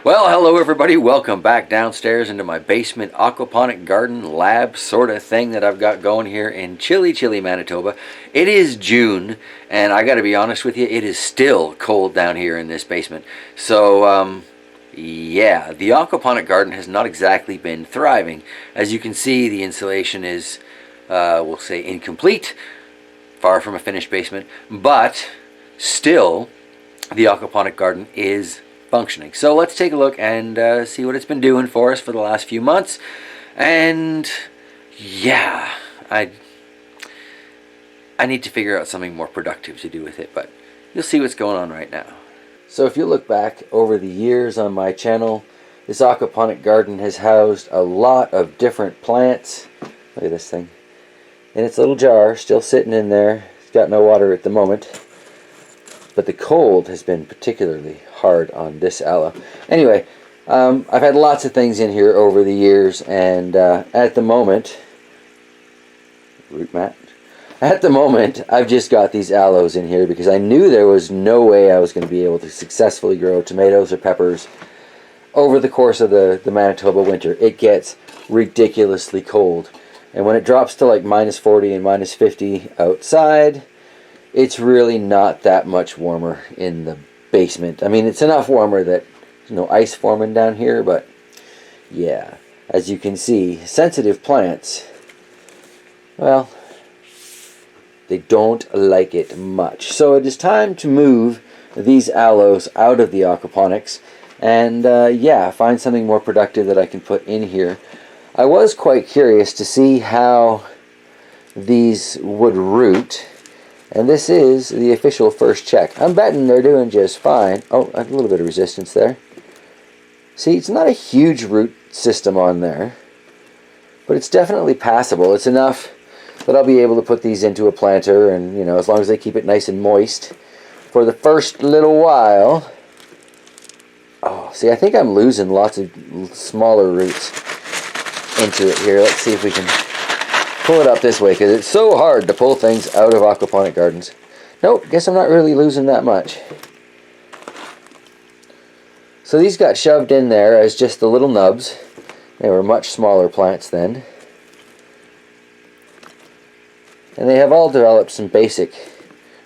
Well, hello everybody. Welcome back downstairs into my basement aquaponic garden lab sort of thing that I've got going here in chilly, Manitoba. It is June, and I got to be honest with you, it is still cold down here in this basement. So, yeah, the aquaponic garden has not exactly been thriving. As you can see, the insulation is, we'll say, incomplete, far from a finished basement, but still, the aquaponic garden is functioning. So let's take a look and see what it's been doing for us for the last few months. And yeah, I need to figure out something more productive to do with it, but you'll see what's going on right now. So if you look back over the years on my channel, this aquaponic garden has housed a lot of different plants. Look at this thing. In its little jar, still sitting in there. It's got no water at the moment. But the cold has been particularly hard on this aloe. Anyway, I've had lots of things in here over the years, and at the moment, I've just got these aloes in here because I knew there was no way I was going to be able to successfully grow tomatoes or peppers over the course of the Manitoba winter. It gets ridiculously cold, and when it drops to like -40 and -50 outside, it's really not that much warmer in the basement. I mean, it's enough warmer that there's no ice forming down here, but yeah, as you can see, sensitive plants, well, they don't like it much. So it is time to move these aloes out of the aquaponics and yeah, find something more productive that I can put in here. I was quite curious to see how these would root. And this is the official first check. I'm betting they're doing just fine. Oh, a little bit of resistance there. See, it's not a huge root system on there, but it's definitely passable. It's enough that I'll be able to put these into a planter, and, you know, as long as they keep it nice and moist for the first little while. Oh, see, I think I'm losing lots of smaller roots into it here. Let's see if we can pull it up this way, because it's so hard to pull things out of aquaponic gardens. Nope, guess I'm not really losing that much. So these got shoved in there as just the little nubs. They were much smaller plants then. And they have all developed some basic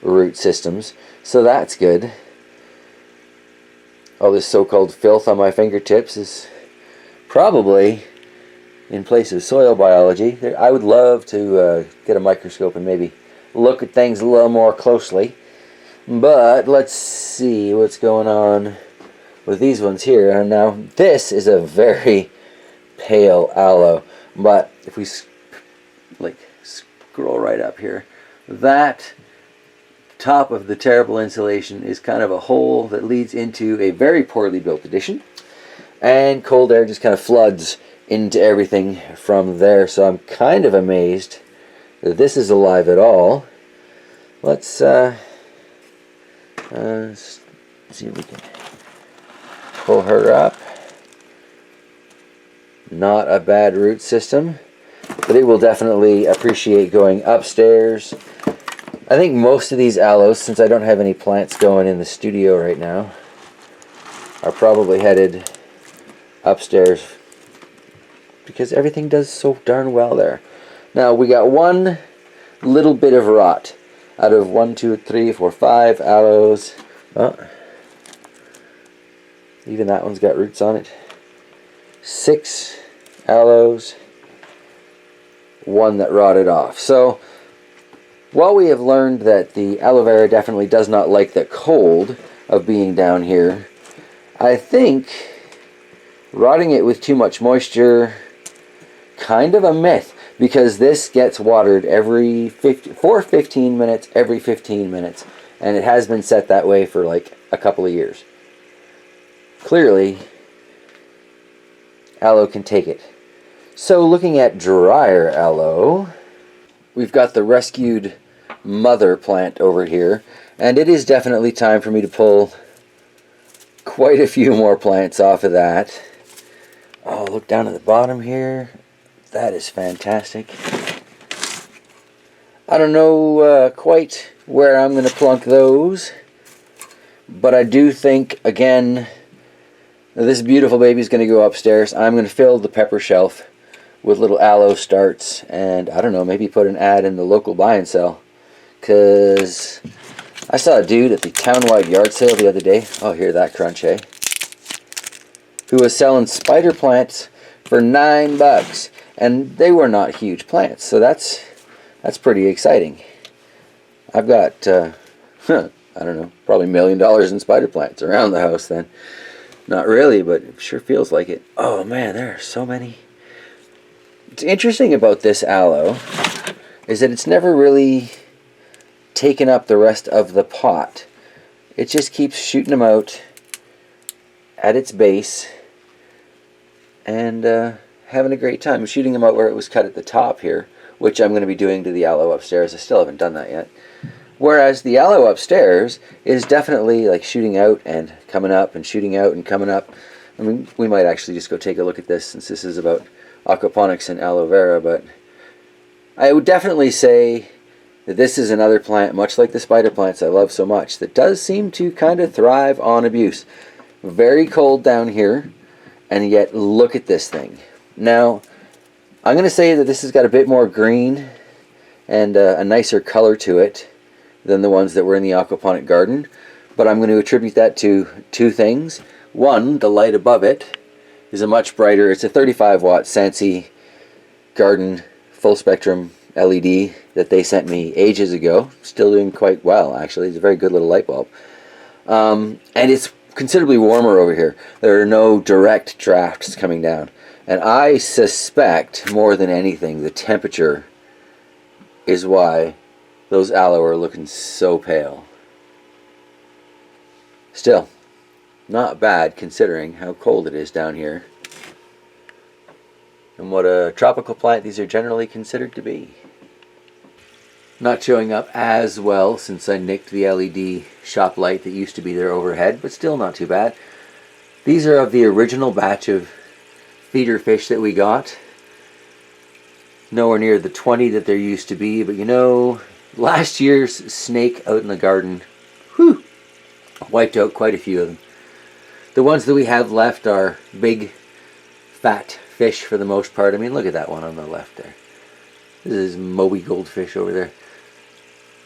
root systems, so that's good. All this so-called filth on my fingertips is probably in place of soil biology. I would love to get a microscope and maybe look at things a little more closely. But let's see what's going on with these ones here. And now this is a very pale aloe, but if we scroll right up here, that top of the terrible insulation is kind of a hole that leads into a very poorly built addition, and cold air just kind of floods into everything from there. So I'm kind of amazed that this is alive at all. Let's see if we can pull her up. Not a bad root system, but it will definitely appreciate going upstairs. I think most of these aloes, since I don't have any plants going in the studio right now, are probably headed upstairs, because everything does so darn well there. Now we got one little bit of rot out of 1, 2, 3, 4, 5 aloes. Oh, even that one's got roots on it. 6 aloes, one that rotted off. So while we have learned that the aloe vera definitely does not like the cold of being down here, I think rotting it with too much moisture, kind of a myth, because this gets watered for 15 minutes, every 15 minutes, and it has been set that way for like a couple of years. Clearly, aloe can take it. So looking at drier aloe, we've got the rescued mother plant over here, and it is definitely time for me to pull quite a few more plants off of that. Oh, look down at the bottom here. That is fantastic. I don't know quite where I'm going to plunk those, but I do think, again, Now this beautiful baby is going to go upstairs. I'm going to fill the pepper shelf with little aloe starts, and I don't know, maybe put an ad in the local buy and sell. Because I saw a dude at the town-wide yard sale the other day. Oh, hear that crunch, eh? Who was selling spider plants for $9, and they were not huge plants. So that's pretty exciting. I've got I don't know, probably $1 million in spider plants around the house then. Not really, but it sure feels like it. Oh man, there are so many. What's interesting about this aloe is that it's never really taken up the rest of the pot. It just keeps shooting them out at its base and having a great time. I'm shooting them out where it was cut at the top here, which I'm going to be doing to the aloe upstairs. I still haven't done that yet. Whereas the aloe upstairs is definitely like shooting out and coming up and shooting out and coming up. I mean, we might actually just go take a look at this since this is about aquaponics and aloe vera, but I would definitely say that this is another plant, much like the spider plants I love so much, that does seem to kind of thrive on abuse. Very cold down here, and yet look at this thing. Now, I'm going to say that this has got a bit more green and a nicer color to it than the ones that were in the aquaponic garden, but I'm going to attribute that to two things. One, the light above it is a much brighter, it's a 35 watt Sansi garden full spectrum LED that they sent me ages ago. Still doing quite well, actually. It's a very good little light bulb. And it's considerably warmer over here. There are no direct drafts coming down. And I suspect, more than anything, the temperature is why those aloe are looking so pale. Still, not bad considering how cold it is down here and what a tropical plant these are generally considered to be. Not showing up as well since I nicked the LED shop light that used to be there overhead, but still not too bad. These are of the original batch of feeder fish that we got. Nowhere near the 20 that there used to be, but you know, last year's snake out in the garden, whew, wiped out quite a few of them. The ones that we have left are big, fat fish for the most part. I mean, look at that one on the left there. This is Moby goldfish over there.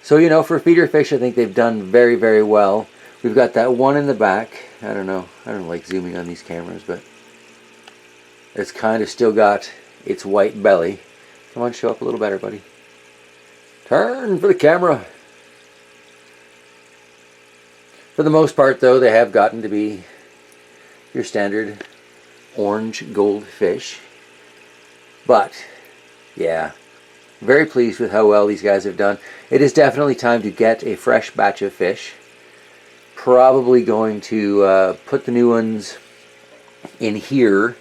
So, you know, for feeder fish, I think they've done very, very well. We've got that one in the back. I don't know. I don't like zooming on these cameras, but it's kind of still got its white belly. Come on, show up a little better, buddy. Turn for the camera. For the most part, though, they have gotten to be your standard orange goldfish. But, yeah, very pleased with how well these guys have done. It is definitely time to get a fresh batch of fish. Probably going to put the new ones in here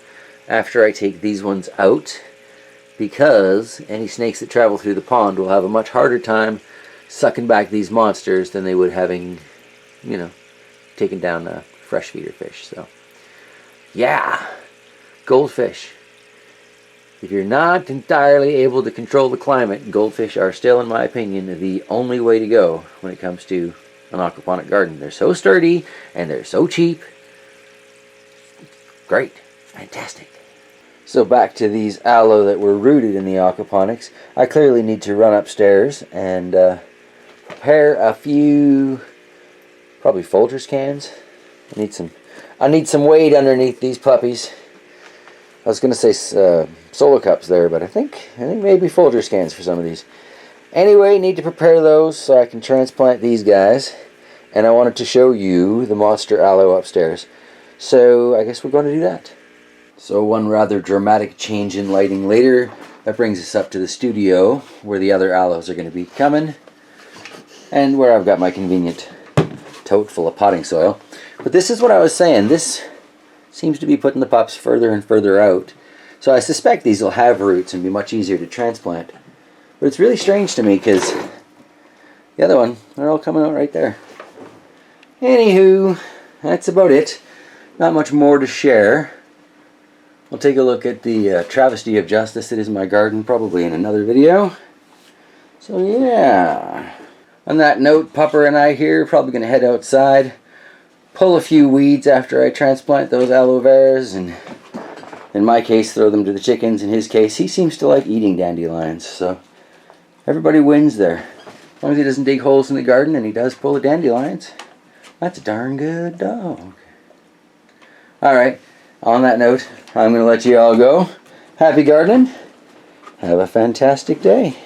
after I take these ones out, because any snakes that travel through the pond will have a much harder time sucking back these monsters than they would having, you know, taken down a fresh feeder fish. So, yeah, goldfish. If you're not entirely able to control the climate, goldfish are still, in my opinion, the only way to go when it comes to an aquaponic garden. They're so sturdy and they're so cheap. Great. Fantastic. So back to these aloe that were rooted in the aquaponics. I clearly need to run upstairs and prepare a few, probably Folgers cans. I need some weight underneath these puppies. I was going to say solo cups there, but I think maybe Folgers cans for some of these. Anyway, need to prepare those so I can transplant these guys. And I wanted to show you the monster aloe upstairs. So I guess we're going to do that. So one rather dramatic change in lighting later. That brings us up to the studio where the other aloes are going to be coming. And where I've got my convenient tote full of potting soil. But this is what I was saying. This seems to be putting the pups further and further out. So I suspect these will have roots and be much easier to transplant. But it's really strange to me because the other one, they're all coming out right there. Anywho, that's about it. Not much more to share. We'll take a look at the travesty of justice that is my garden, probably in another video. So yeah. On that note, Pupper and I here probably going to head outside, pull a few weeds after I transplant those aloe veras, and in my case throw them to the chickens. In his case, he seems to like eating dandelions, so everybody wins there. As long as he doesn't dig holes in the garden and he does pull the dandelions, that's a darn good dog. Alright, on that note, I'm going to let you all go. Happy gardening. Have a fantastic day.